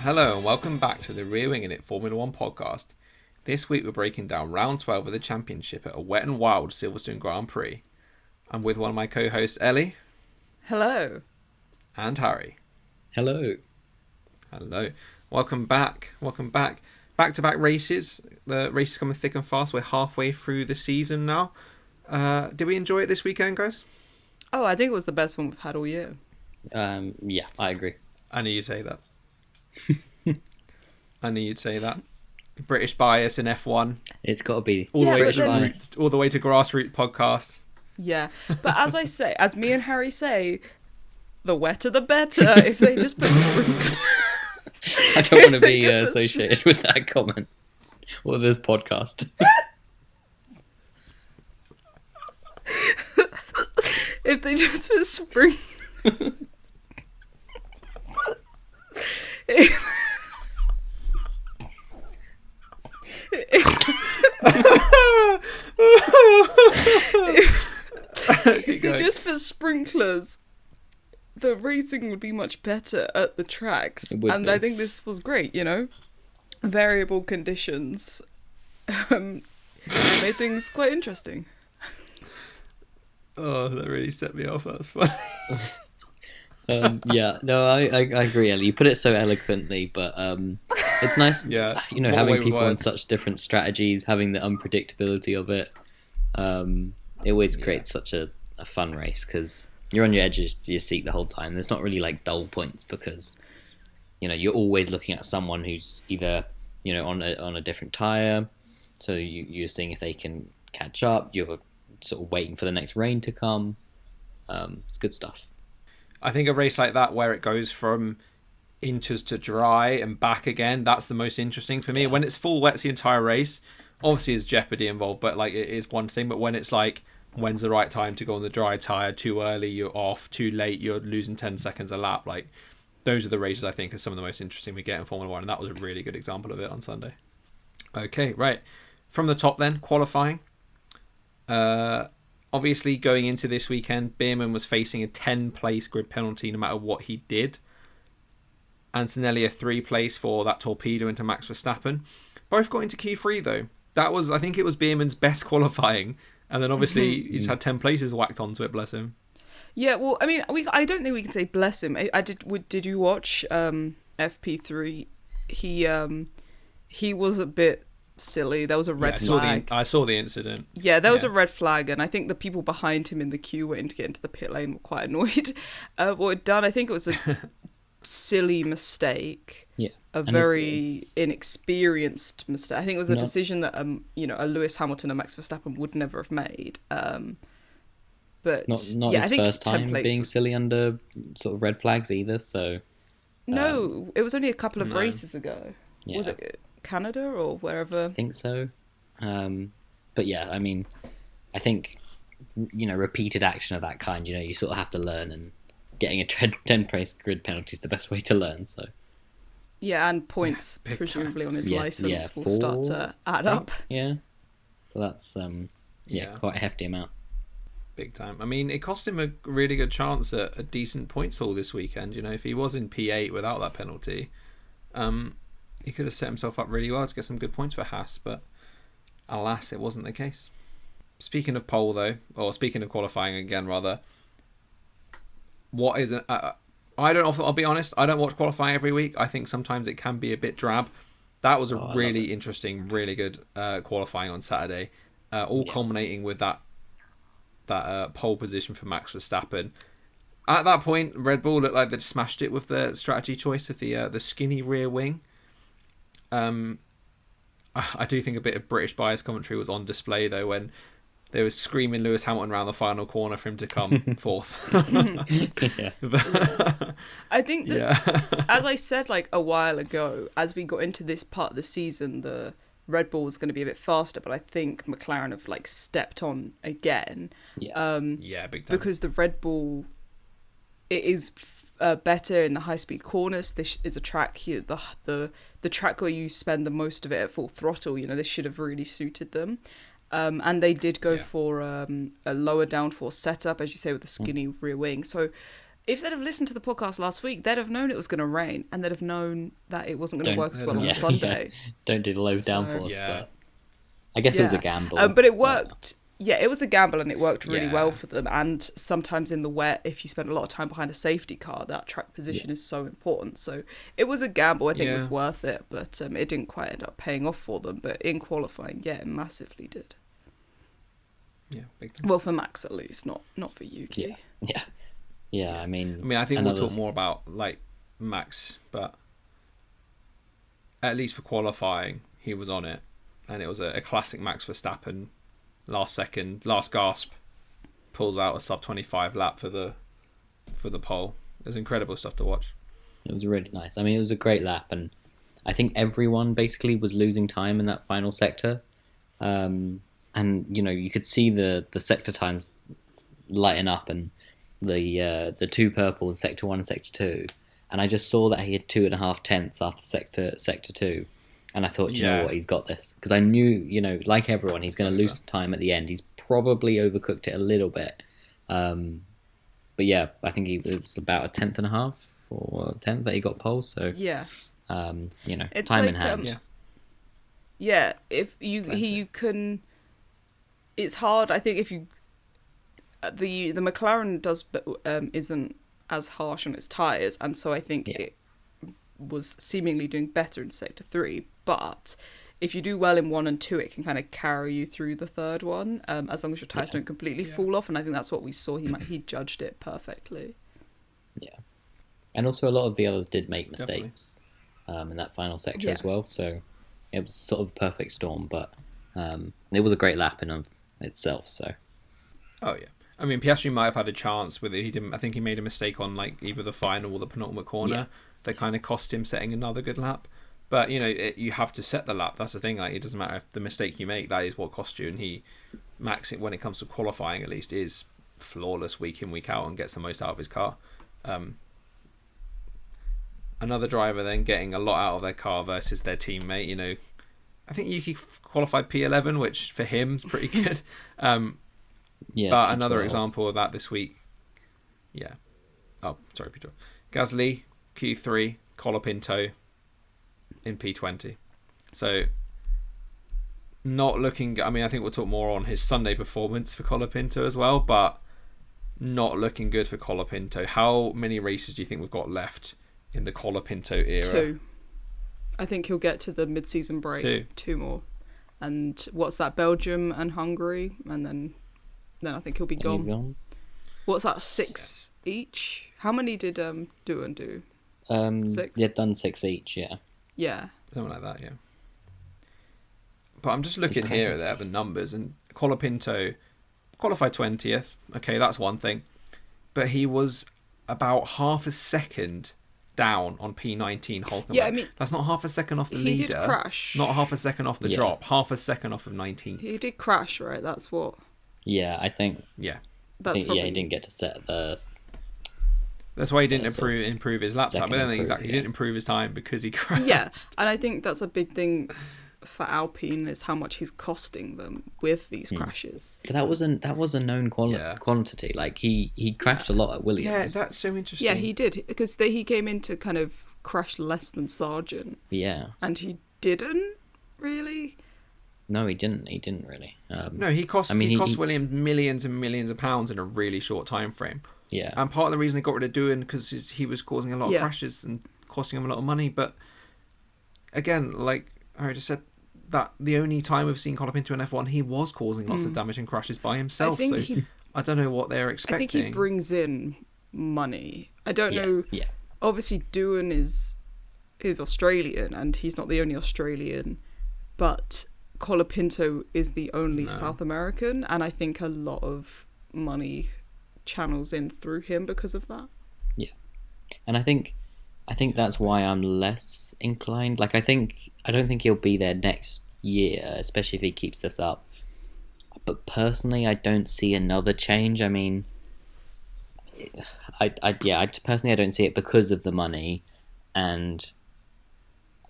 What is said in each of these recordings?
Hello and welcome back to the Rear Wing in It Formula One podcast. This week we're breaking down round 12 of the championship at a wet and wild Silverstone Grand Prix. I'm with one of my co-hosts, Ellie. Hello. And Harry. Hello. Hello. Welcome back. Back-to-back races. The race is coming thick and fast. We're halfway through the season now. Did we enjoy it this weekend, guys? Oh, I think it was the best one we've had all year. Yeah, I agree. I knew you'd say that. I knew you'd say that. British bias in F1. It's got to be All the way but to then- all the way to grassroots podcasts. Yeah, but as me and Harry say, the wetter the better. If they just put sprinkles, I don't want to be Just was- associated with that comment or this podcast. if they just put sprinkles. Keep going. Just for sprinklers, the racing would be much better at the tracks. It would And be. I think this was great, variable conditions made things quite interesting. Oh, that really set me off. That's funny. Yeah, no, I agree, Ellie. You put it so eloquently, but it's nice, Yeah, what a way having with people on words. such different strategies, having the unpredictability of it. It always creates such a fun race because you're on your edges to your seat the whole time. There's not really like dull points because you're always looking at someone who's either on a different tire, so you're seeing if they can catch up. You're sort of waiting for the next rain to come. It's good stuff. I think a race like that where it goes from inters to dry and back again, that's the most interesting for me. When it's full wets the entire race, obviously there's jeopardy involved, but like it is one thing. But when it's like, when's the right time to go on the dry tire? Too early, you're off. Too late, you're losing 10 seconds a lap. Like those are the races I think are some of the most interesting we get in Formula One, and that was a really good example of it on Sunday. Okay, right. From the top then, qualifying. Obviously, going into this weekend, Bierman was facing a 10-place grid penalty no matter what he did. Antonelli a 3-place for that torpedo into Max Verstappen. Both got into Q3 though. That was, I think it was Bierman's best qualifying. And then obviously he's had 10 places whacked onto it, bless him. Yeah, well, I mean, I don't think we can say bless him. Did you watch FP3? He was a bit silly. There was a red flag. I saw the incident. Yeah, there was a red flag, and I think the people behind him in the queue waiting to get into the pit lane were quite annoyed. What he'd done, I think it was a silly mistake. Yeah, A and very inexperienced mistake. I think it was a No. decision that a Lewis Hamilton and Max Verstappen would never have made. But not yeah, I his think first time templates being was- silly under sort of red flags either. So No, it was only a couple of No. races ago. yeah, Was it Canada or wherever? I think so. But yeah, I mean, I think repeated action of that kind, you sort of have to learn, and getting a 10-place grid penalty is the best way to learn. So Yeah, and points Big time. presumably on his Yes, license yeah, will start to add up. yeah, so that's Yeah. quite a hefty amount. Big time. I mean, it cost him a really good chance at a decent points haul this weekend. If he was in P8 without that penalty, he could have set himself up really well to get some good points for Haas, but alas, it wasn't the case. Speaking of pole, though, or speaking of qualifying again, rather, what is I'll be honest, I don't watch qualifying every week. I think sometimes it can be a bit drab. That was a I love really interesting, really good qualifying on Saturday, all culminating with that pole position for Max Verstappen. At that point, Red Bull looked like they'd smashed it with the strategy choice of the skinny rear wing. I do think a bit of British bias commentary was on display though when they were screaming Lewis Hamilton around the final corner for him to come fourth. Yeah, I think that, Yeah. as I said like a while ago, as we got into this part of the season, the Red Bull was going to be a bit faster, but I think McLaren have like stepped on again. yeah, Yeah, big time. Because the Red Bull, it is better in the high speed corners. This is a track here, the track where you spend the most of it at full throttle. This should have really suited them. And they did go for a lower downforce setup, as you say, with the skinny rear wing. So if they'd have listened to the podcast last week, they'd have known it was going to rain, and they'd have known that it wasn't going to work as well on Sunday. Don't do the low downforce, yeah. but I guess it was a gamble. But it worked. Yeah, it was a gamble, and it worked really well for them. And sometimes in the wet, if you spend a lot of time behind a safety car, that track position is so important. So it was a gamble. I think it was worth it, but it didn't quite end up paying off for them. But in qualifying, it massively did. Yeah, big time. Well, for Max at least, not for Yuki. Yeah. I mean, I think we'll talk more about like Max, but at least for qualifying, he was on it, and it was a classic Max Verstappen. Last gasp, pulls out a sub 25 lap for the pole. It was incredible stuff to watch. It was really nice. I mean, it was a great lap, and I think everyone basically was losing time in that final sector. And you could see the sector times lighten up, and the two purples, sector 1 and sector 2. And I just saw that he had 2.5 tenths after sector 2. And I thought, you know what, he's got this. Because I knew, like everyone, he's going to lose some time at the end. He's probably overcooked it a little bit. But yeah, I think it was about 1.5 or 1/10 that he got pole. So, it's time like, in hand. If you can... It's hard, I think, if you... The McLaren isn't as harsh on its tyres, and so I think it was seemingly doing better in sector 3, but if you do well in 1 and 2, it can kind of carry you through the third one, as long as your tyres don't completely fall off, and I think that's what we saw. He judged it perfectly. And also a lot of the others did make mistakes in that final sector as well, so it was sort of a perfect storm, but it was a great lap in of itself. So I mean, Piastri might have had a chance with it. He didn't. I think he made a mistake on like either the final or the penultimate corner that kind of cost him setting another good lap. But you have to set the lap. That's the thing. Like, it doesn't matter if the mistake you make, that is what cost you. And Max, when it comes to qualifying, at least, is flawless week in, week out, and gets the most out of his car. Another driver then getting a lot out of their car versus their teammate. I think Yuki qualified P11, which for him is pretty good. But another example of that this week. Yeah. Oh, sorry, Peter. Gasly, Q3, Colapinto in P20. So, not looking... I mean, I think we'll talk more on his Sunday performance for Colapinto as well, but not looking good for Colapinto. How many races do you think we've got left in the Colapinto era? 2. I think he'll get to the mid-season break. 2 more. And what's that? Belgium and Hungary, and then I think he'll be gone. He's gone. What's that? 6 each? How many did Doohan do? 6. They've done 6 each. Yeah. Something like that. Yeah. But I'm just looking here at the numbers, and Colapinto qualified 20th. Okay, that's one thing, but he was about half a second down on P19 Hulkenberg. Yeah, I mean, that's not half a second off the leader. He did crash. Not half a second off the drop. Half a second off of 19. He did crash, right? That's what. Yeah, I think. Yeah. That's probably... he didn't get to set the. That's why he didn't improve his lap time. But then he didn't improve his time because he crashed. Yeah, and I think that's a big thing for Alpine is how much he's costing them with these crashes. But that was a known quantity. Like he crashed a lot at Williams. Yeah, that's so interesting. Yeah, he did, because he came in to kind of crash less than Sargent. Yeah. And he didn't really. No, he didn't. He didn't really. No, he cost Williams millions and millions of pounds in a really short time frame. Yeah. And part of the reason they got rid of Doohan because he was causing a lot of crashes and costing him a lot of money. But again, like I just said, that the only time we've seen Colapinto in F1, he was causing lots of damage and crashes by himself. I don't know what they're expecting. I think he brings in money. I don't know. Yeah. Obviously, Doohan is Australian, and he's not the only Australian, but Colapinto is the only South American, and I think a lot of money channels in through him because of that. Yeah, and I think that's why I'm less inclined. Like, I don't think he'll be there next year, especially if he keeps this up. But personally, I don't see another change. I mean, I personally don't see it because of the money, and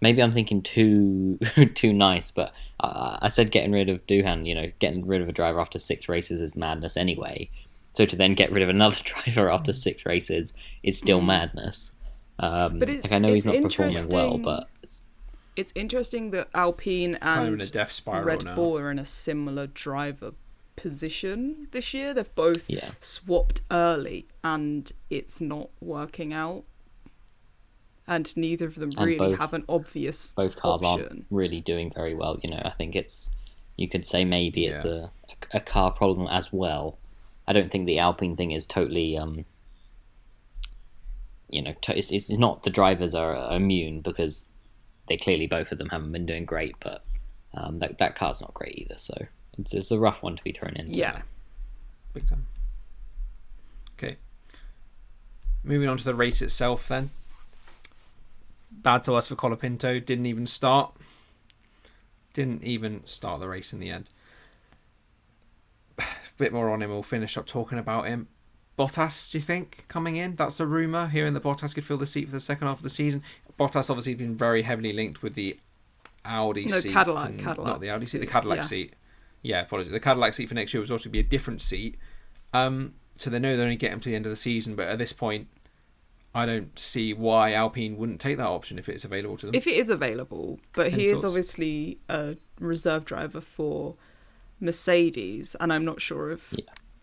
maybe I'm thinking too nice. But I said getting rid of Doohan, getting rid of a driver after 6 races is madness anyway. So to then get rid of another driver after 6 races is still madness. But it's, like I know he's it's not performing well, but it's interesting that Alpine Kind of in a and death spiral Red now. Bull are in a similar driver position this year. They've both yeah. swapped early, and it's not working out. And neither of them And really both- have an obvious Both cars option. aren't really doing very well. You know, I think you could say maybe it's Yeah. a car problem as well. I don't think the Alpine thing is totally, you know, it's not the drivers are immune, because they clearly, both of them haven't been doing great, but that car's not great either, so it's a rough one to be thrown into. Yeah. Big time. Okay. Moving on to the race itself then. Bad to us for Colapinto. Didn't even start the race in the end. Bit more on him. We'll finish up talking about him. Bottas, do you think, coming in? That's a rumour, hearing that Bottas could fill the seat for the second half of the season. Bottas obviously been very heavily linked with the Audi seat. Cadillac Not the Audi seat, the seat, Cadillac yeah. seat. Yeah, apologies. The Cadillac seat for next year was also to be a different seat. So they know they only get him to the end of the season, but at this point, I don't see why Alpine wouldn't take that option if it's available to them. If it is available, but Any he is thoughts? obviously a reserve driver for Mercedes, and I'm not sure if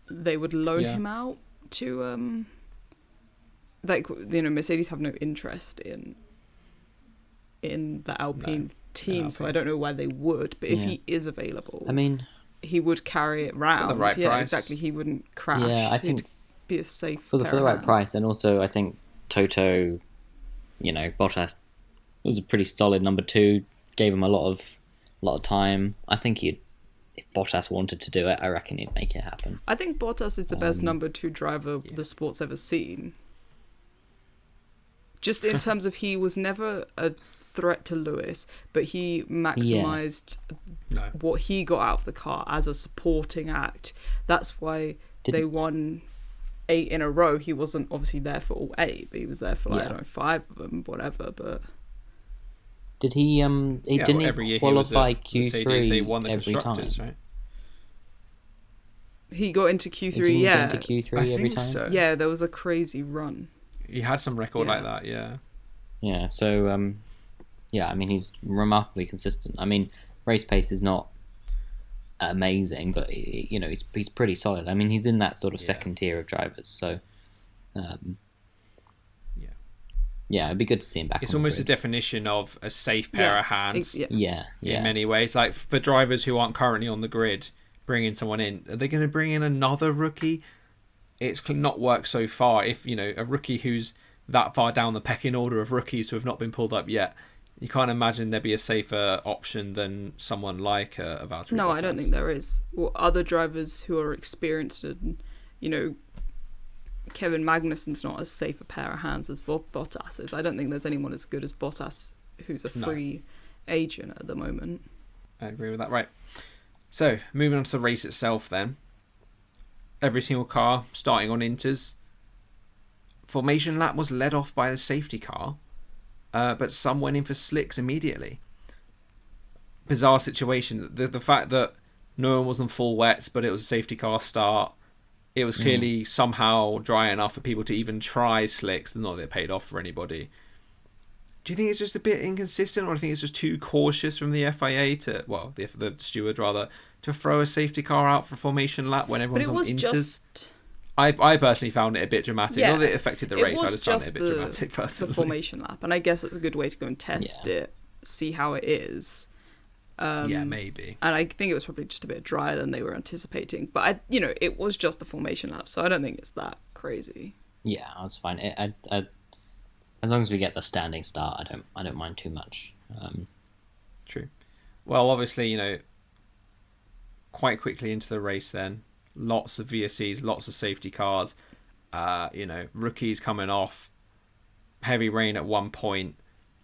they would loan Yeah. him out to like, you know, Mercedes have no interest in the Alpine team, so I don't know why they would. But if Yeah. he is available, I mean, he would carry it round. right yeah, price. exactly. He wouldn't crash. Yeah, I He'd think be a safe for the pair of right hands. price, and also I think Toto, you know, Bottas was a pretty solid number 2. Gave him a lot of time. I think if Bottas wanted to do it, I reckon he'd make it happen. I think Bottas is the best number 2 driver the sport's ever seen. Just in terms of, he was never a threat to Lewis, but he maximised No. what he got out of the car as a supporting act. That's why they won 8 in a row. He wasn't obviously there for all 8, but he was there for like, I don't know, 5 of them, whatever. But Did he? Didn't every he year he was qualify at Mercedes, Q3 they won the every time? constructors, right? he got into Q3, Didn't he yeah. get into Q3 I every think time? so. Yeah, there was a crazy run. He had some record Yeah. like that, yeah. Yeah. So yeah, I mean, he's remarkably consistent. I mean, race pace is not amazing, but you know, he's pretty solid. I mean, he's in that sort of second tier of drivers. So yeah, it'd be good to see him back. It's on the almost a grid. definition of a safe pair of hands Yeah. in many ways. Like, for drivers who aren't currently on the grid, bringing someone in, are they going to bring in another rookie? It's not worked so far. If, you know, a rookie who's that far down the pecking order of rookies who have not been pulled up yet, you can't imagine there'd be a safer option than someone like a Valtteri No, Bottas. I don't think there is. Well, other drivers who are experienced and, you know, Kevin Magnussen's not as safe a pair of hands as Bottas is. I don't think there's anyone as good as Bottas who's a free agent at the moment. I agree with that. Right. So, moving on to the race itself then. Every single car starting on Inters. Formation lap was led off by the safety car, but some went in for slicks immediately. Bizarre situation. The fact that no one was on full wets, but it was a safety car start. It was clearly somehow dry enough for people to even try slicks, not that it paid off for anybody. Do you think it's just a bit inconsistent, or do you think it's just too cautious from the FIA the steward rather, to throw a safety car out for formation lap when But everyone's it on was Inters? just... I personally found it a bit dramatic. Yeah. Not that it affected the race, I was just found it a just bit dramatic the personally. formation lap, and I guess it's a good way to go and test it, see how it is. Yeah, maybe. And I think it was probably just a bit drier than they were anticipating. But it was just the formation lap, so I don't think it's that crazy. Yeah, I was fine. As long as we get the standing start, I don't mind too much. True. Well, obviously, you know, quite quickly into the race then, lots of VSCs, lots of safety cars, you know, rookies coming off, heavy rain at one point.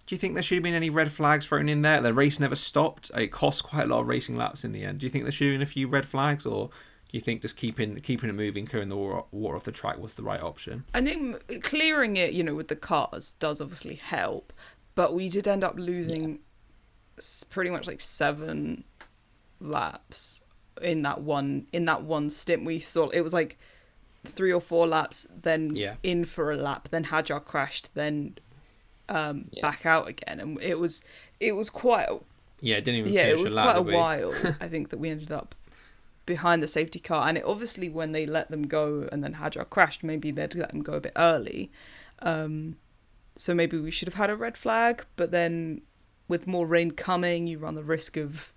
Do you think there should have been any red flags thrown in there? The race never stopped. It cost quite a lot of racing laps in the end. Do you think there should have been a few red flags, or do you think just keeping it moving, clearing the water off the track was the right option? I think clearing it, with the cars does obviously help, but we did end up losing pretty much like 7 laps in that one stint. We saw it was like 3 or 4 laps, then Yeah. in for a lap, then Hadjar crashed, then back out again, and it was quite Yeah, it didn't even it finish was a lap, quite a did we? while. I think that we ended up behind the safety car, and it obviously when they let them go and then Hadjar crashed, maybe they'd let them go a bit early. So maybe we should have had a red flag, but then with more rain coming, you run the risk of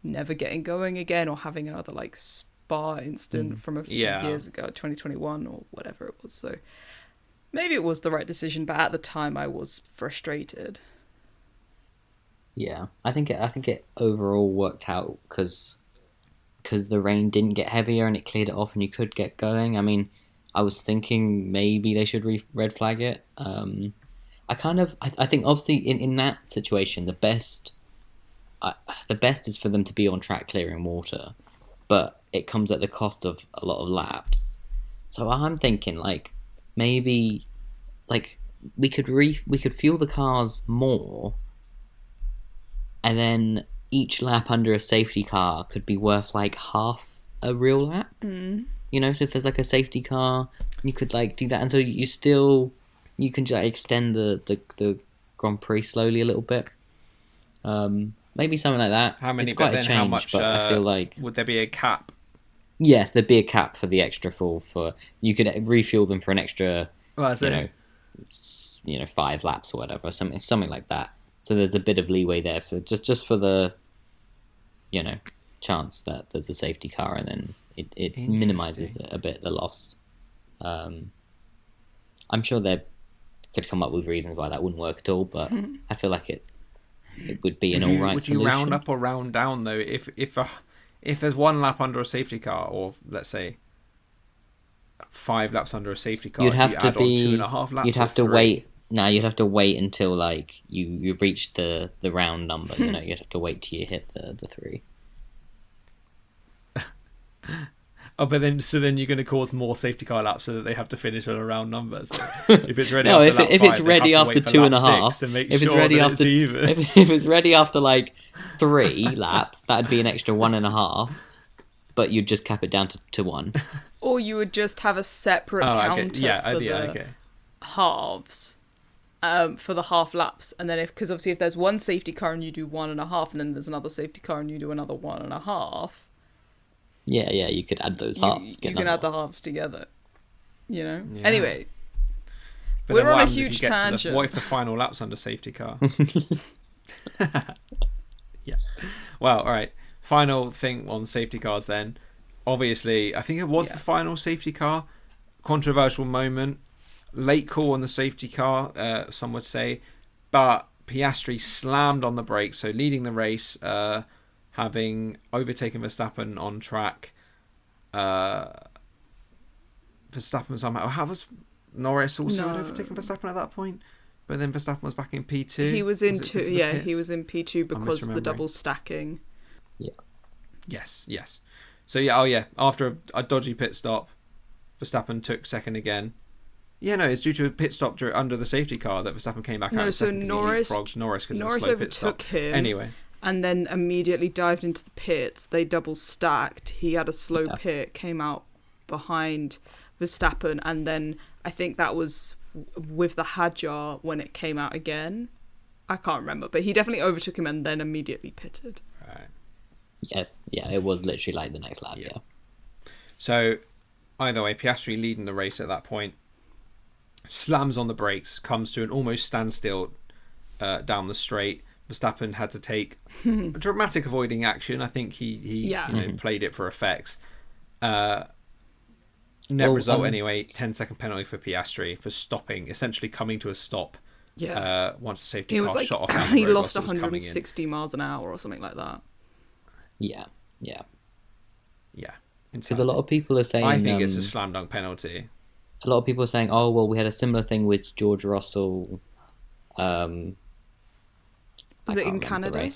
never getting going again or having another like Spa incident from a few years ago, 2021 or whatever it was. So maybe it was the right decision, but at the time I was frustrated. Yeah, I think it overall worked out because the rain didn't get heavier and it cleared it off and you could get going. I mean, I was thinking maybe they should red flag it. I think obviously in that situation the best is for them to be on track clearing water, but it comes at the cost of a lot of laps. So I'm thinking like maybe like we could fuel the cars more, and then each lap under a safety car could be worth like half a real lap. You know, so if there's like a safety car, you could like do that, and so you can just extend the Grand Prix slowly a little bit. Maybe something like that. How many? It's quite but then a change, how much? but I feel like would there be a cap? Yes, there'd be a cap for the extra full. For you could refuel them for an extra, Well, 5 laps or whatever, something like that. So there's a bit of leeway there, so just for the, chance that there's a safety car, and then it minimizes a bit the loss. I'm sure they could come up with reasons why that wouldn't work at all, but I feel like it would be an all right solution. Would you round up or round down though if there's 1 lap under a safety car, or let's say 5 laps under a safety car? You'd have you to add be. on 2.5 laps. You'd have to wait. No, you'd have to wait until like you reach the round number. You'd have to wait till you hit the 3. Oh, but then you're going to cause more safety car laps so that they have to finish on a round number. So if it's ready, no, after lap if 5, it's ready after 2.5, if it's ready after if it's ready after like 3 laps, that'd be an extra 1.5. But you'd just cap it down to 1. Or you would just have a separate counter for the halves, for the half laps, and then because obviously if there's 1 safety car and you do 1.5, and then there's another safety car and you do another 1.5. Yeah, you could add those halves. You can add the halves together. Yeah. Anyway, but we're on a huge tangent. What if the final lap's under safety car? Yeah. Well, all right. Final thing on safety cars then. Obviously, I think it was the final safety car. Controversial moment. Late call on the safety car, some would say. But Piastri slammed on the brakes, so leading the race, having overtaken Verstappen on track. Verstappen somehow... How was Norris also had overtaken Verstappen at that point? But then Verstappen was back in P2. He was in two. Yeah, he was in P2 because of the double stacking. Yeah. Yes. So after a dodgy pit stop, Verstappen took second again. Yeah, no, it's due to a pit stop under the safety car that Verstappen came back out. No, so Norris overtook him. Anyway. And then immediately dived into the pits. They double stacked. He had a slow pit, came out behind Verstappen, and then I think that was with the Hadjar when it came out again. I can't remember, but he definitely overtook him and then immediately pitted. Right. Yes, it was literally like the next lap, yeah. So, either way, Piastri leading the race at that point, slams on the brakes, comes to an almost standstill down the straight. Verstappen had to take a dramatic avoiding action. I think he played it for effects. Result anyway, 10-second penalty for Piastri for stopping, essentially coming to a stop. Yeah. Once the safety car shot off. He lost 160 miles an hour or something like that. Yeah. Because a lot of people are saying... I think it's a slam dunk penalty. A lot of people are saying, oh, well, we had a similar thing with George Russell. Was it in Canada?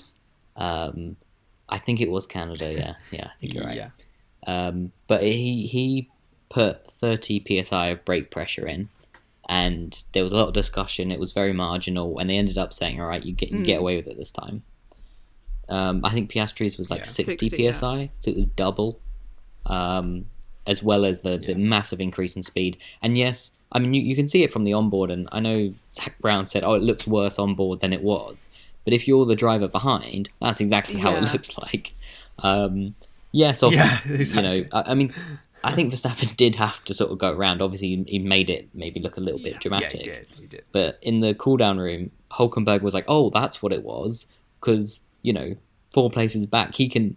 I think it was Canada, yeah. Yeah, I think you're right. Yeah. But he put 30 psi of brake pressure in, and there was a lot of discussion. It was very marginal, and they ended up saying, all right, you get away with it this time. I think Piastri's was like 60 psi, so it was double. as well as the massive increase in speed. And yes, I mean, you can see it from the onboard, and I know Zach Brown said, oh, it looks worse onboard than it was. But if you're the driver behind, that's exactly how it looks like. Yes, obviously, exactly. I mean, I think Verstappen did have to sort of go around. Obviously, he made it maybe look a little bit dramatic. Yeah, he did. But in the cool-down room, Hulkenberg was like, oh, that's what it was. Because, 4 places back, he can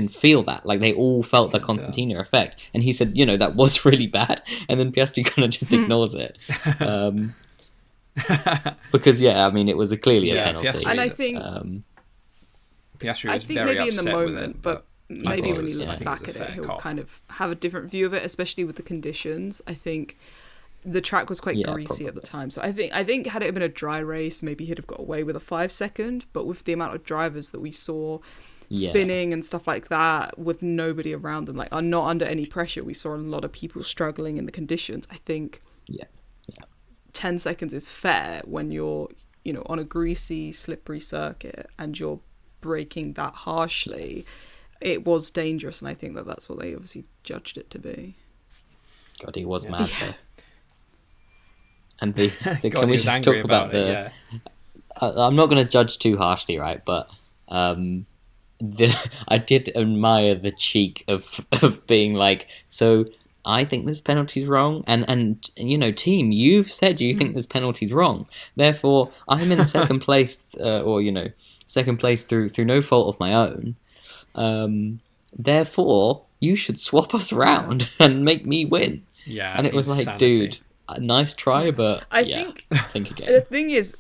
feel that. Like, they all felt the concertina effect. And he said, that was really bad. And then Piastri kind of just ignores it. Because, I mean, it was clearly a penalty. Piastri, and I think... Piastri was very maybe upset in the moment, but maybe when he looks back at it, he'll kind of have a different view of it, especially with the conditions. I think the track was quite greasy at the time. So I think had it been a dry race, maybe he'd have got away with a 5-second. But with the amount of drivers that we saw spinning and stuff like that, with nobody around them, like are not under any pressure, we saw a lot of people struggling in the conditions. I think 10 seconds is fair when you're, on a greasy, slippery circuit and you're braking that harshly. It was dangerous, and I think that's what they obviously judged it to be. God, he was mad though. And God, can we just talk about the? I'm not going to judge too harshly, right? But I did admire the cheek of being like, so I think this penalty's wrong, and team, you've said you think this penalty's wrong. Therefore, I'm in second place, second place through no fault of my own. Therefore, you should swap us around and make me win. Yeah, and it was like, dude, nice try, but I think again. The thing is,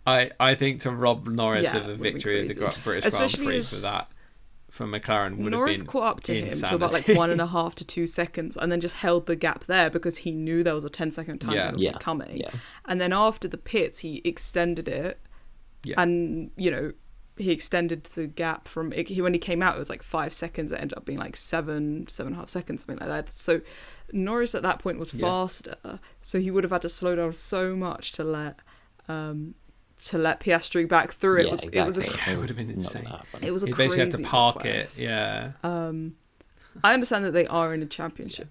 I think to rob Norris of the victory of the British Grand Prix for that, from McLaren, would Norris have been caught up to him insanity. to about like 1.5 to 2 seconds, and then just held the gap there because he knew there was a 10-second time penalty coming. Yeah. And then after the pits, he extended it, and he extended the gap from when he came out. It was like 5 seconds. It ended up being like 7.5 seconds, something like that. So Norris at that point was faster, so he would have had to slow down so much to let Piastri back through. It would have been insane. It was a he crazy basically had to park request. it. Yeah. I understand that they are in a championship.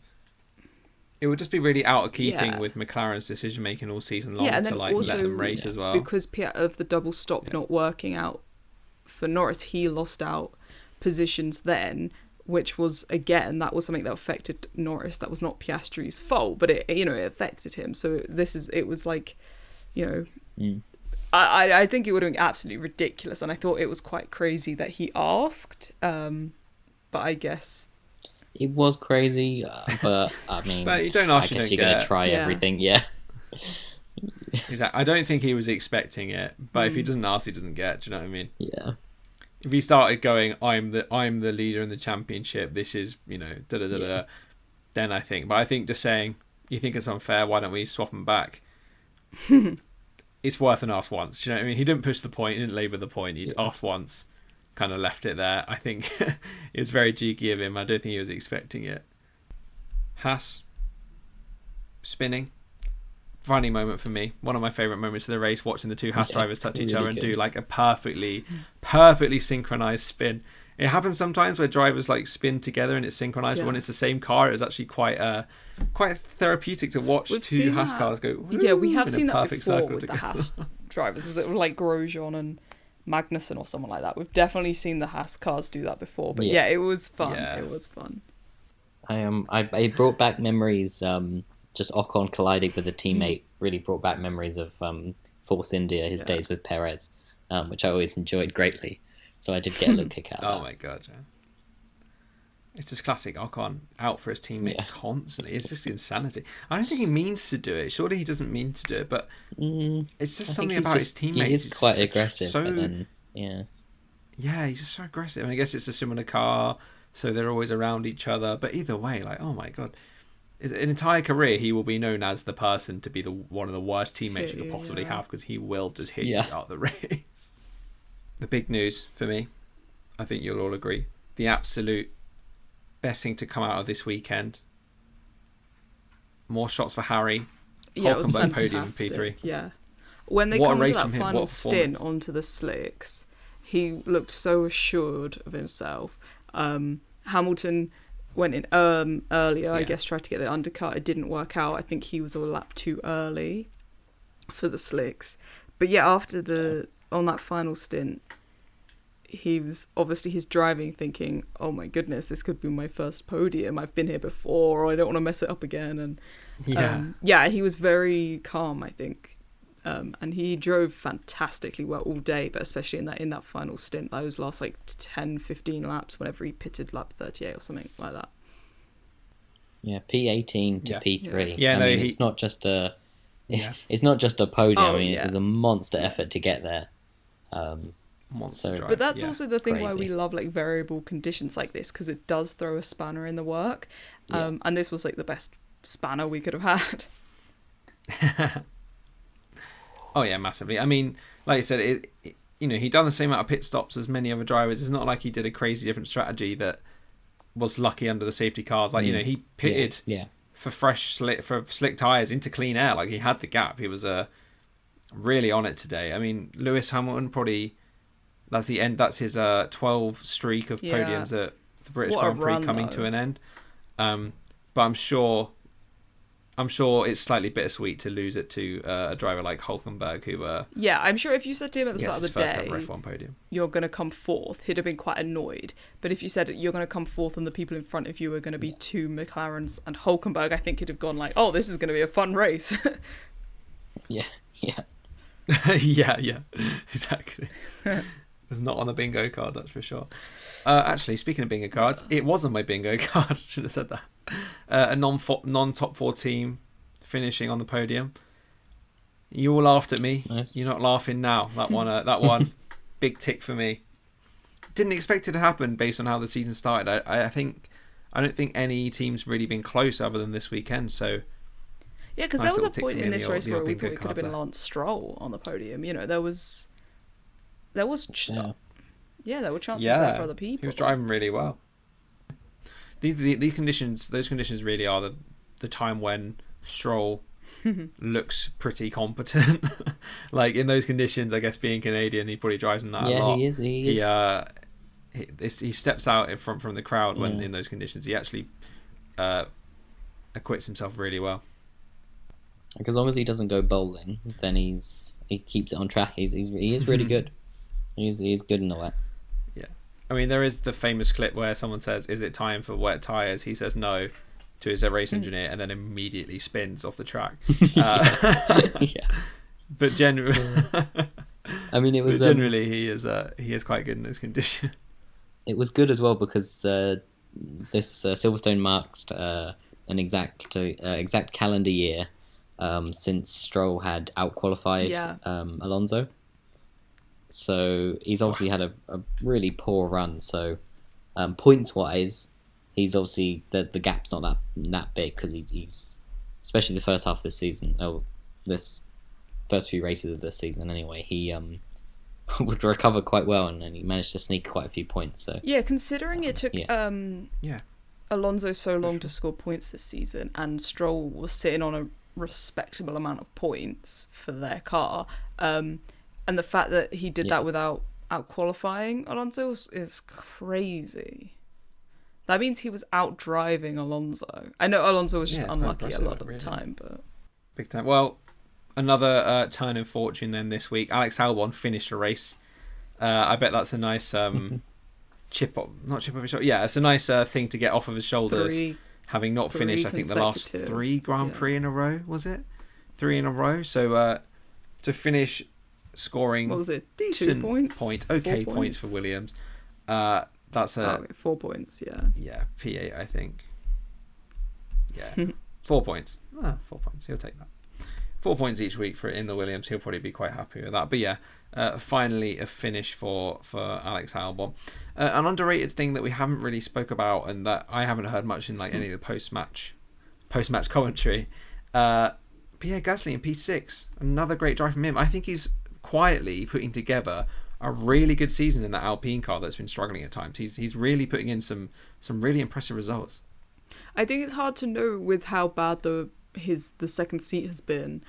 It would just be really out of keeping with McLaren's decision making all season long to let them race as well. Because of the double stop not working out for Norris, he lost out positions then, which was, again, that was something that affected Norris. That was not Piastri's fault, but it affected him. So it was like, I think it would have been absolutely ridiculous, and I thought it was quite crazy that he asked, but I guess it was crazy, but I mean, but you don't ask, I guess you're going to try everything, Exactly. I don't think he was expecting it, but if he doesn't ask, he doesn't get. Do you know what I mean? Yeah. If he started going, I'm the leader in the championship, this is, then I think. But I think just saying, you think it's unfair, why don't we swap them back? It's worth an ask once. Do you know what I mean? He didn't push the point, he didn't labour the point. He'd asked once, kind of left it there. I think it was very cheeky of him. I don't think he was expecting it. Haas spinning. Funny moment for me. One of my favourite moments of the race, watching the two Haas drivers touch each other and do like a perfectly synchronised spin. It happens sometimes where drivers like spin together and it's synchronised, but when it's the same car, it's actually quite therapeutic to watch two Haas cars go. Yeah, we have seen that before with together. the Haas drivers. Was it like Grosjean and Magnussen or someone like that? We've definitely seen the Haas cars do that before. But it was fun. Yeah. It was fun. I brought back memories. Just Ocon colliding with a teammate really brought back memories of Force India, his days with Perez, which I always enjoyed greatly. So I did get a little kick out of that. Oh my god, yeah. It's just classic Ocon out for his teammates constantly. It's just insanity. I don't think he means to do it. Surely he doesn't mean to do it, but it's just something about his teammates. He is quite aggressive, but then, yeah, he's just so aggressive. And I guess it's a similar car, so they're always around each other. But either way, like, oh my god. An entire career, he will be known as the person to be one of the worst teammates you could possibly have, because he will just hit you out the race. The big news for me, I think you'll all agree, the absolute best thing to come out of this weekend. More shots for Harry. Yeah, it was fantastic. Podium P3. Yeah. When they come to that final stint onto the slicks, he looked so assured of himself. Hamilton went in earlier. I Yeah. guess tried to get the undercut. It didn't work out. I think he was a lap too early for the slicks. But yeah, after on that final stint, he was obviously his driving thinking, oh my goodness, this could be my first podium. I've been here before, or I don't want to mess it up again. And he was very calm, I think. And he drove fantastically well all day, but especially in that final stint, those last like 10, 15 laps, whenever he pitted lap 38 or something like that. Yeah, P18 to P3. Yeah, it's not just a it's not just a podium. Oh, I mean, it was a monster effort to get there. Monster drive. But that's also the thing why Crazy. we love like variable conditions like this, because it does throw a spanner in the work. And this was like the best spanner we could have had. Oh yeah, massively. I mean, like I said, he done the same amount of pit stops as many other drivers. It's not like he did a crazy different strategy that was lucky under the safety cars. Like he pitted for slick tires into clean air. Like he had the gap. He was really on it today. I mean, Lewis Hamilton probably that's the end. That's his 12 streak of podiums at the British Grand Prix coming to an end. But I'm sure it's slightly bittersweet to lose it to a driver like Hulkenberg, who I'm sure if you said to him at the start of the first day, ever F1 podium. You're going to come fourth, he'd have been quite annoyed. But if you said you're going to come fourth and the people in front of you are going to be two McLarens and Hulkenberg, I think he'd have gone like, oh, this is going to be a fun race. Yeah. yeah, exactly. It's not on the bingo card, that's for sure. Actually, speaking of bingo cards, it was on my bingo card. Should have said that. A non-top 4 team finishing on the podium. You all laughed at me. Nice. You're not laughing now. That one, big tick for me. Didn't expect it to happen based on how the season started. I don't think any team's really been close other than this weekend. So yeah, because nice there was a little tick point for me in in this the race old where we bingo thought it could have cards been there. Lance Stroll on the podium. There was there were chances there for other people. He was driving really well. These conditions, those conditions really are the time when Stroll looks pretty competent. Like in those conditions, I guess being Canadian, he probably drives in that a lot. He is. He steps out in front from the crowd when in those conditions. He actually acquits himself really well. Like, as long as he doesn't go bowling, then he keeps it on track. He is really good. He's good in the wet. Yeah, I mean there is the famous clip where someone says, "Is it time for wet tires?" He says no to his race engineer, and then immediately spins off the track. Yeah. But generally, I mean, it was generally he is quite good in those conditions. It was good as well because this Silverstone marked an exact calendar year since Stroll had outqualified Alonso. So he's obviously had a really poor run. So points wise, he's obviously the gap's not that big because he's especially the first half of this season. This first few races of this season anyway. He would recover quite well and he managed to sneak quite a few points. So yeah, considering it took Alonso so long to score points this season, and Stroll was sitting on a respectable amount of points for their car, and the fact that he did that without out qualifying Alonso is crazy. That means he was out driving Alonso. I know Alonso was just unlucky a lot of the time, but big time. Well, another turn in fortune then this week. Alex Albon finished a race. I bet that's a nice chip off his shoulder. Yeah, it's a nice thing to get off of his shoulders. Having not finished, I think the last 3 Grand Prix in a row, was it? 3 in a row. So to finish scoring, what was it? Decent 2 points? Okay, points for Williams. That's 4 points. Yeah, P8, I think. Yeah, 4 points. 4 points. He'll take that. 4 points each week in the Williams. He'll probably be quite happy with that. But yeah, finally a finish for Alex Albon. An underrated thing that we haven't really spoke about and that I haven't heard much in like any of the post-match commentary. Pierre Gasly in P6. Another great drive from him. I think he's quietly putting together a really good season in that Alpine car that's been struggling at times. He's really putting in some really impressive results. I think it's hard to know with how bad the second seat has been,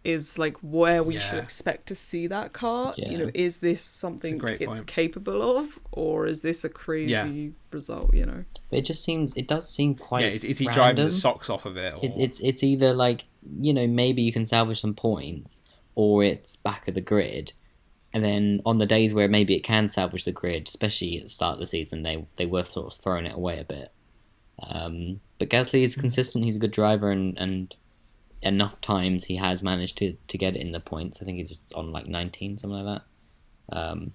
is like where we should Yeah. expect to see that car. Yeah. You know, is this something great it's point. capable of, or is this a crazy result? You know, It just seems, it does seem quite Yeah, is he random. driving the socks off of it? Or... It's either like, you know, maybe you can salvage some points, or it's back of the grid. And then on the days where maybe it can salvage the grid, especially at the start of the season, they were sort of throwing it away a bit. But Gasly is consistent. He's a good driver, and enough times he has managed to get it in the points. I think he's just on like 19, something like that.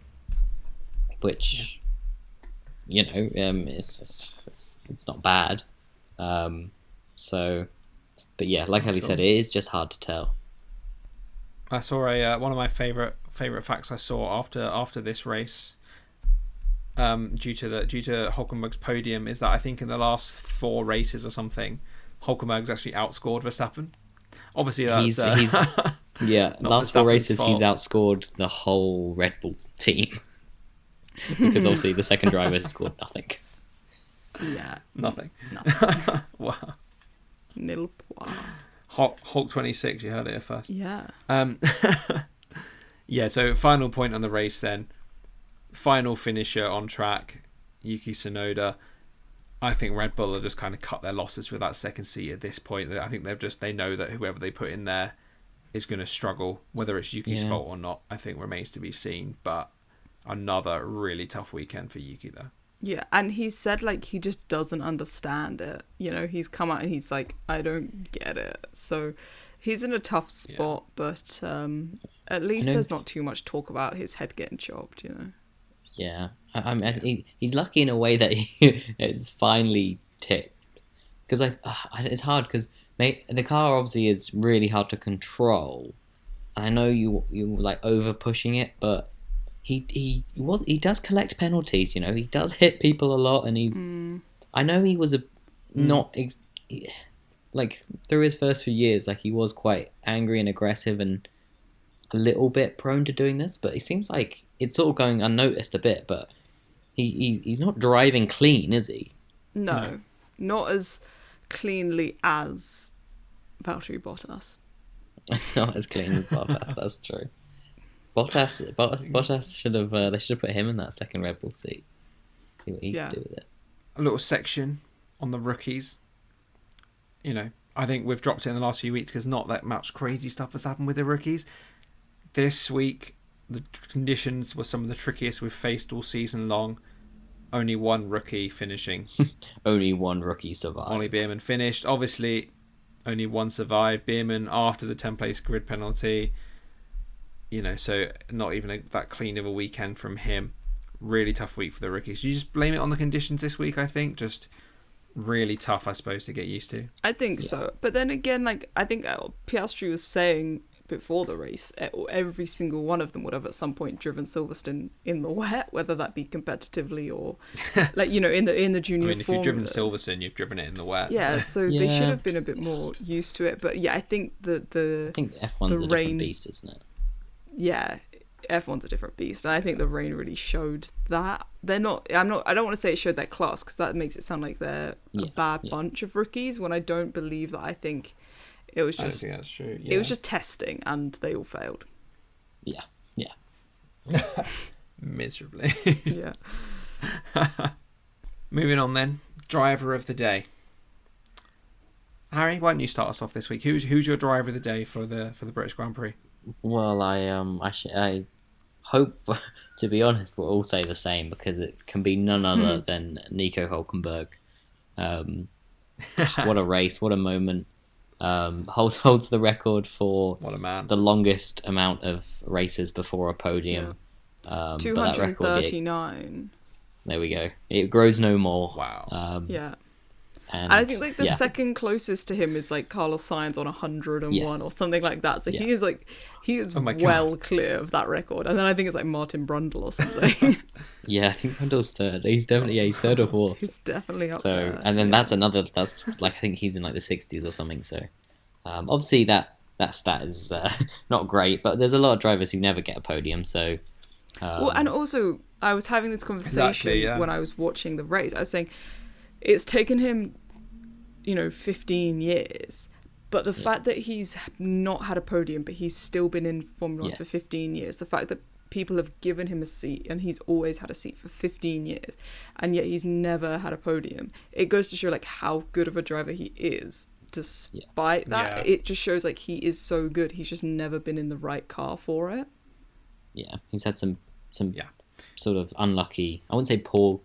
Which, you know, it's not bad. So, but yeah, like Ellie said, it is just hard to tell. I saw a one of my favorite facts I saw after this race, due to Hulkenberg's podium, is that I think in the last 4 races or something, Hulkenberg's actually outscored Verstappen. Obviously, that's last 4 races he's outscored the whole Red Bull team because obviously the second driver has scored nothing. yeah, Nothing. Wow. Nil point. Hulk 26. You heard it here first. Yeah. Yeah. So final point on the race then. Final finisher on track, Yuki Tsunoda. I think Red Bull have just kind of cut their losses with that second seat at this point. I think they know that whoever they put in there is going to struggle. Whether it's Yuki's fault or not, I think remains to be seen. But another really tough weekend for Yuki though. Yeah, and he said like he just doesn't understand it. You know, he's come out and he's like, I don't get it. So he's in a tough spot, but at least there's not too much talk about his head getting chopped, you know. Yeah, I mean, he's lucky in a way that it's finally tipped. Because it's hard because the car obviously is really hard to control, and I know you like over pushing it, but he does collect penalties. You know, he does hit people a lot, and he's. I know he was like through his first few years, like he was quite angry and aggressive and a little bit prone to doing this, but it seems like it's sort of going unnoticed a bit. But he's not driving clean, is he? No, not as cleanly as Valtteri Bottas. Not as clean as Bottas. That's true. Bottas should have. They should have put him in that second Red Bull seat. See what he could do with it. A little section on the rookies. You know, I think we've dropped it in the last few weeks because not that much crazy stuff has happened with the rookies. This week, the conditions were some of the trickiest we've faced all season long. Only one rookie finishing. Only one rookie survived. Ollie Beerman finished. Obviously, only one survived. Beerman after the 10-place grid penalty. You know, so not even that clean of a weekend from him. Really tough week for the rookies. You just blame it on the conditions this week, I think. Just really tough, I suppose, to get used to. I think so. But then again, like I think Piastri was saying before the race, every single one of them would have at some point driven Silverstone in the wet, whether that be competitively or like, you know, in the junior. I mean, if you've driven Silverstone, you've driven it in the wet. Yeah, so they should have been a bit more used to it. But yeah, I think I think F1's a different beast, isn't it? Yeah, F1's a different beast, and I think the rain really showed that. They're not. I don't want to say it showed their class because that makes it sound like they're a bad bunch of rookies. When I don't believe that. I think it was just. I don't think that's true. Yeah. It was just testing, and they all failed. Yeah. Miserably. Yeah. Moving on then, driver of the day. Harry, why don't you start us off this week? Who's your driver of the day for the British Grand Prix? Well, I hope, to be honest, we'll all say the same because it can be none other than Nico Hulkenberg. What a race! What a moment! Holds the record for What a man. the longest amount of races before a podium. 239. There we go. It grows no more. Wow. Yeah. And I think like the second closest to him is like Carlos Sainz on 101 or something like that. So he is well clear of that record. And then I think it's like Martin Brundle or something. Yeah, I think Brundle's third. He's third or fourth. He's definitely up so, there. And then that's like I think he's in like the 60s or something. So obviously that stat is not great, but there's a lot of drivers who never get a podium. So well, and also I was having this conversation when I was watching the race. I was saying it's taken him, 15 years, But the fact that he's not had a podium, but he's still been in Formula 1 for 15 years, the fact that people have given him a seat and he's always had a seat for 15 years and yet he's never had a podium, it goes to show like how good of a driver he is. Despite that, it just shows like he is so good. He's just never been in the right car for it. Yeah, he's had some sort of unlucky, I wouldn't say poor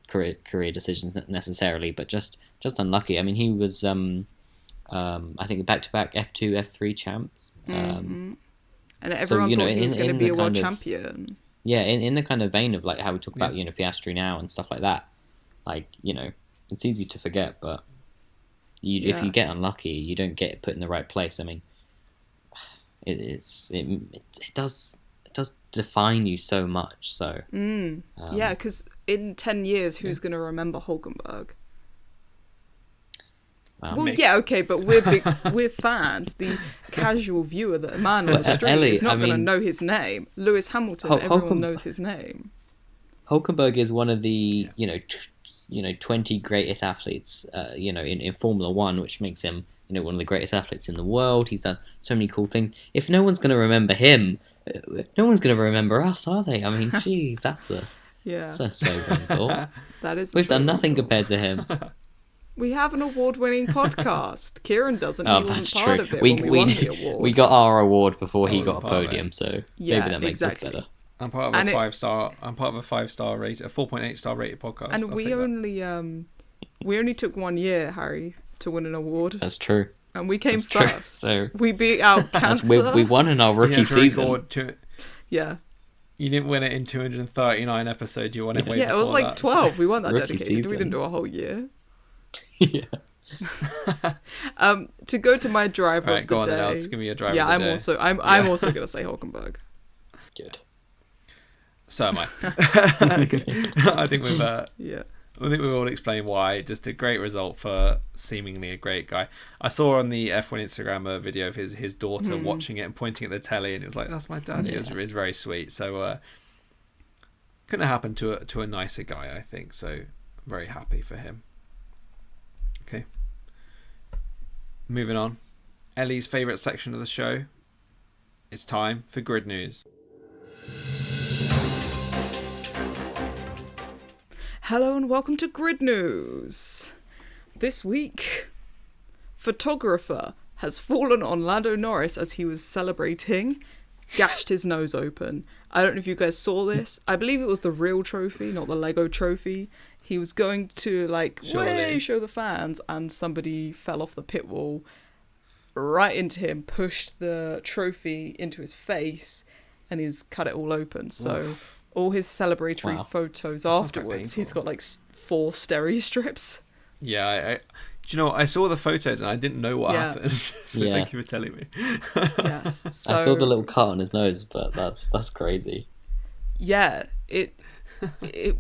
career decisions necessarily, but just unlucky. I mean, he was I think back-to-back F2, F3 champs. And everyone thought he was going to be a world champion. Yeah, in the kind of vein of like how we talk about, Piastri now and stuff like that. Like, it's easy to forget, but if you get unlucky, you don't get put in the right place. I mean, it does define you so much. So because in 10 years, who's going to remember Hulkenberg? Well, yeah, okay, but we're fans. The casual viewer, the man on the street, is not going to know his name. Lewis Hamilton, everyone knows his name. Hulkenberg is one of the 20 greatest athletes, in Formula One, which makes him one of the greatest athletes in the world. He's done so many cool things. If no one's going to remember him, no one's going to remember us, are they? I mean, jeez, that's a sobering thought. That is. We've done nothing compared to him. We have an award-winning podcast. Kieran doesn't. He wasn't part of it we when we won the award. We got our award before he got a podium, so maybe that makes us better. I'm part of a 5-star. I'm part of a 5-star rated, a 4.8-star rated podcast. And we only took 1 year, Harry, to win an award. That's true. And we came first. So we beat out cancer. We won in our rookie season. Yeah. You didn't win it in 239 episodes. You won it way before that. Yeah, it was like 12. We won that dedicated. Season. We didn't do a whole year. Yeah. To go to my driver Right, of the go on day. Then, Alex, give me your driver yeah, of the day. I'm also gonna say Hulkenberg. Good. So am I. I think we've I think we've all explained why. Just a great result for seemingly a great guy. I saw on the F1 Instagram a video of his daughter watching it and pointing at the telly, and it was like, "That's my dad." Yeah. It was very sweet. So couldn't have happened to a nicer guy, I think. So I'm very happy for him. Okay. Moving on. Ellie's favourite section of the show. It's time for Grid News. Hello and welcome to Grid News. This week, photographer has fallen on Lando Norris as he was celebrating, gashed his nose open. I don't know if you guys saw this. I believe it was the real trophy, not the Lego trophy. He was going to show the fans, and somebody fell off the pit wall right into him, pushed the trophy into his face, and he's cut it all open. So all his celebratory photos afterwards, he's got like 4 steri strips. Yeah, do you know what? I saw the photos and I didn't know what happened. So thank you for telling me. Yes, so, I saw the little cut on his nose, but that's crazy. Yeah, it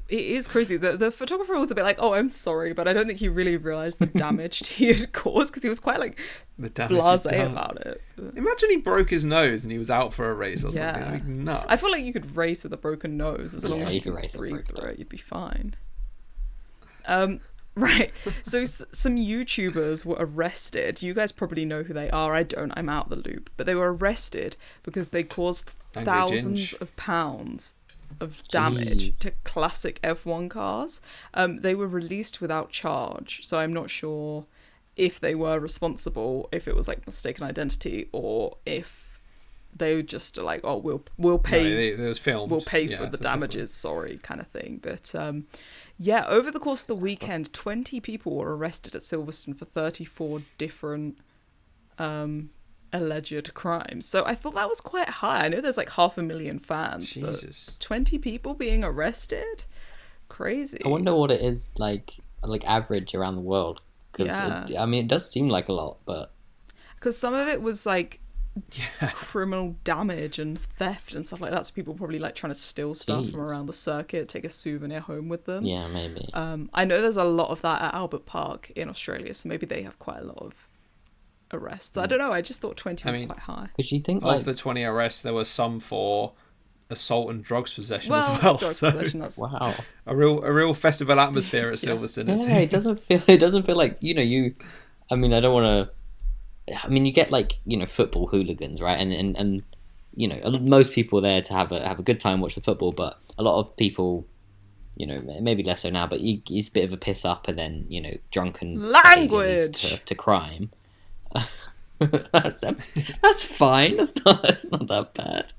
is crazy. The photographer was a bit like, "Oh, I'm sorry," but I don't think he really realised the damage he had caused, because he was quite like blasé about it. Imagine he broke his nose and he was out for a race or something. Like, no. I feel like you could race with a broken nose as long as you could breathe through it. You'd be fine. Right. So some YouTubers were arrested. You guys probably know who they are. I don't. I'm out the loop. But they were arrested because they caused thousands of pounds of damage to classic F1 cars. They were released without charge, so I'm not sure if they were responsible, if it was like mistaken identity, or if they were just like, "Oh, we'll pay." No, it was filmed. We'll pay for the damages. Sorry, kind of thing. But over the course of the weekend, 20 people were arrested at Silverstone for 34 different alleged crimes. So I thought that was quite high. I know there's like 500,000 fans. Jesus. But 20 people being arrested? Crazy. I wonder what it is like average around the world. Because it does seem like a lot, but because some of it was like criminal damage and theft and stuff like that. So people probably like trying to steal stuff from around the circuit, take a souvenir home with them. Yeah, maybe. I know there's a lot of that at Albert Park in Australia, so maybe they have quite a lot of arrests. I don't know. I just thought 20 was quite high. Because you think of the 20 arrests, there was some for assault and drugs possession as well. Drugs possession, that's a real festival atmosphere at Silverstone. Yeah, it doesn't feel like I mean, I don't want to I mean, you get like football hooligans, right? And most people are there to have a good time, watch the football, but a lot of people, maybe less so now, but he's a bit of a piss up, and then drunken behaviour leads to crime. that's fine. That's not that bad.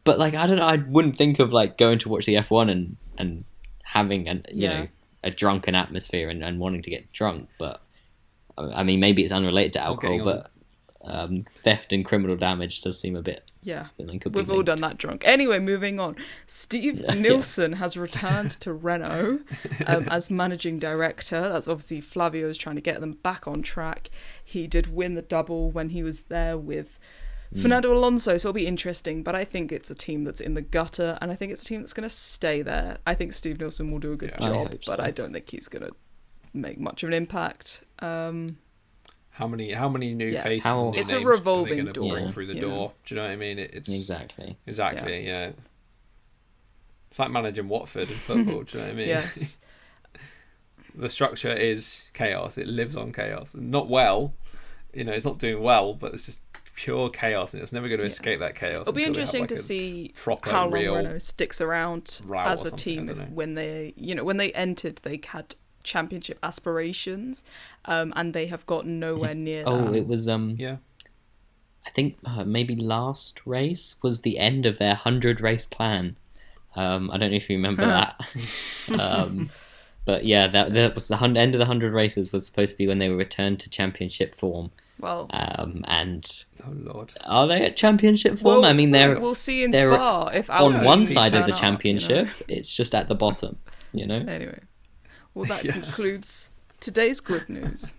But like I don't know, I wouldn't think of like going to watch the F1 and having a drunken atmosphere and wanting to get drunk. But I mean, maybe it's unrelated to alcohol, but theft and criminal damage does seem a bit. Yeah, we've all done that drunk. Anyway, moving on. Steve Nielsen has returned to Renault as managing director. That's obviously Flavio's trying to get them back on track. He did win the double when he was there with Fernando Alonso, so it'll be interesting. But I think it's a team that's in the gutter, and I think it's a team that's going to stay there. I think Steve Nielsen will do a good job, but I don't think he's going to make much of an impact. How many new faces? And new it's names a revolving are they door. bring through the door. Do you know what I mean? It's exactly. Yeah. It's like managing Watford in football. Do you know what I mean? Yes. The structure is chaos. It lives on chaos, and not well. It's not doing well, but it's just pure chaos, and it's never going to escape that chaos. It'll be interesting to see how long Renault sticks around as a team. When they entered, they had championship aspirations, and they have got nowhere near that. It was I think maybe last race was the end of their 100 race plan. I don't know if you remember that. But yeah, that was the end of the 100 races was supposed to be when they were returned to championship form. Well, and oh Lord, are they at championship form? I mean, we'll see in Spa if on one side of the championship, it's just at the bottom. Anyway, well, that concludes today's grid news.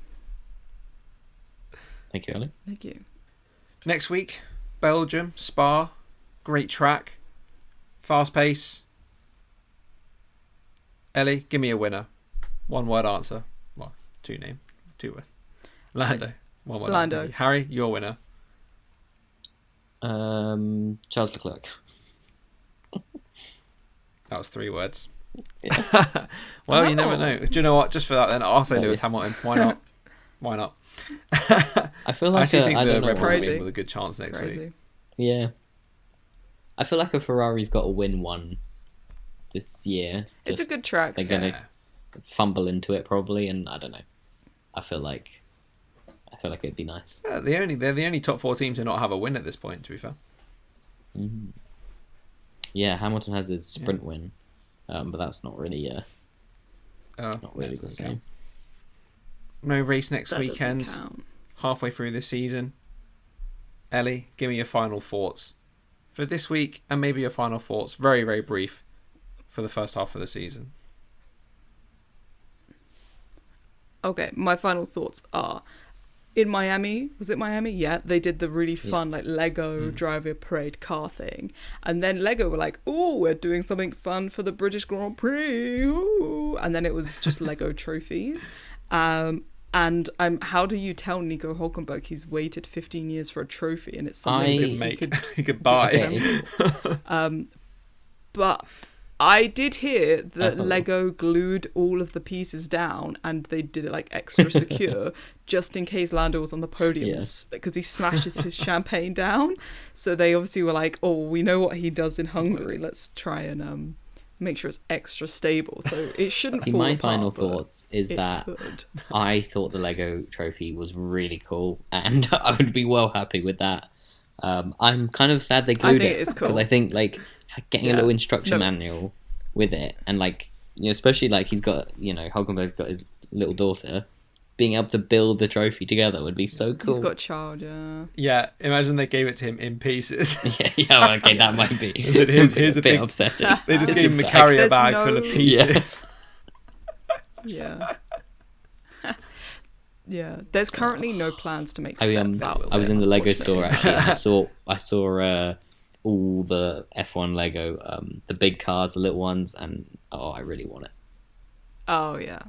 Thank you, Ellie. Thank you. Next week, Belgium, Spa, great track, fast pace. Ellie, give me a winner. One word answer. Well, two words. Lando. One word. Lando. Answer. Harry, your winner. Charles Leclerc. That was 3 words. Yeah. Well, you never know. Do you know what? Just for that, then I'll say Lewis Hamilton. Why not? Why not? I feel like I think the Red Bull will win with a good chance next week. Yeah. I feel like a Ferrari's got to win one this year. It's a good track. They're going to fumble into it probably, and I don't know. I feel like it'd be nice. Yeah, they're the only top 4 team to not have a win at this point, to be fair. Mm-hmm. Yeah, Hamilton has his sprint win, but that's not really not really the same. Count. No race next that weekend. Halfway through this season. Ellie, give me your final thoughts for this week, and maybe your final thoughts, very, very brief, for the first half of the season. Okay, my final thoughts are, in Miami, was it Miami? Yeah, they did the really fun like Lego driver parade car thing, and then Lego were like, "Oh, we're doing something fun for the British Grand Prix," ooh. And then it was just Lego trophies. And how do you tell Nico Hulkenberg he's waited 15 years for a trophy and it's something he could buy? But I did hear that Lego glued all of the pieces down and they did it like extra secure just in case Lando was on the podium because he smashes his champagne down. So they obviously were like, "Oh, we know what he does in Hungary. Let's try and make sure it's extra stable." So it shouldn't fall my apart, final thoughts is that I thought the Lego trophy was really cool and I would be well happy with that. I'm kind of sad they glued it because I think like getting a little instruction manual with it, and like especially like he's got Hulkenberg's got his little daughter, being able to build the trophy together would be so cool. He's got a child, imagine they gave it to him in pieces. Okay, that might be here's a bit upsetting. They just gave him the carrier bag full of pieces. Yeah, there's currently no plans to make sets out. I was in the Lego store actually. And I saw all the F1 Lego, the big cars, the little ones, and I really want it. Oh yeah.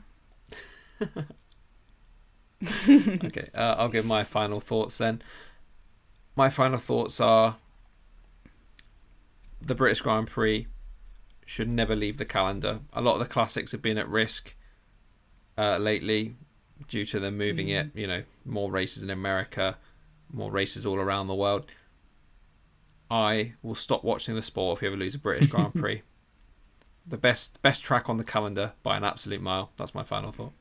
Okay, I'll give my final thoughts then. My final thoughts are the British Grand Prix should never leave the calendar. A lot of the classics have been at risk. lately, due to them moving it. You know, more races in America, more races all around the world. I will stop watching the sport if we ever lose a British Grand Prix. The best track on the calendar by an absolute mile. That's my final thought.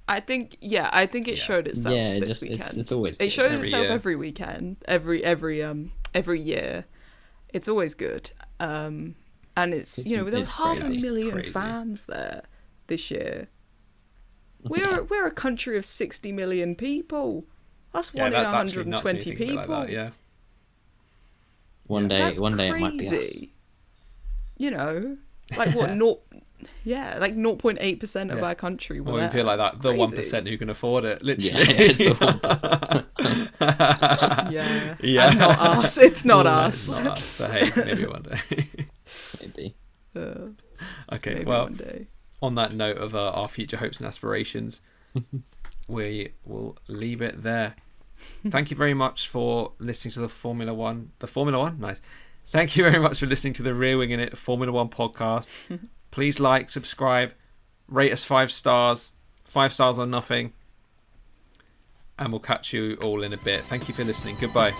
I think it showed itself this weekend. It's always it good. shows Every itself year. every weekend, every year. It's always good. And it's there was it's half a crazy. million Crazy. fans there this year. We're a country of 60 million people. That's one in that's actually nuts when 120 you think people. about that, yeah. One day That's it might be us. crazy. You know, like what? Like 0.8% of our country. Or you feel like that, the 1% who can afford it, literally. Yeah, it's the 1%. Yeah. And not us. It's not It's us. not us, but hey, maybe one day. Maybe. Okay, Maybe well, one day. on that note of our future hopes and aspirations, we will leave it there. Thank you very much for listening to the Formula One. Nice. Thank you very much for listening to the Rear Wing in It Formula One podcast. Please like, subscribe, rate us 5 stars. 5 stars or nothing. And we'll catch you all in a bit. Thank you for listening. Goodbye.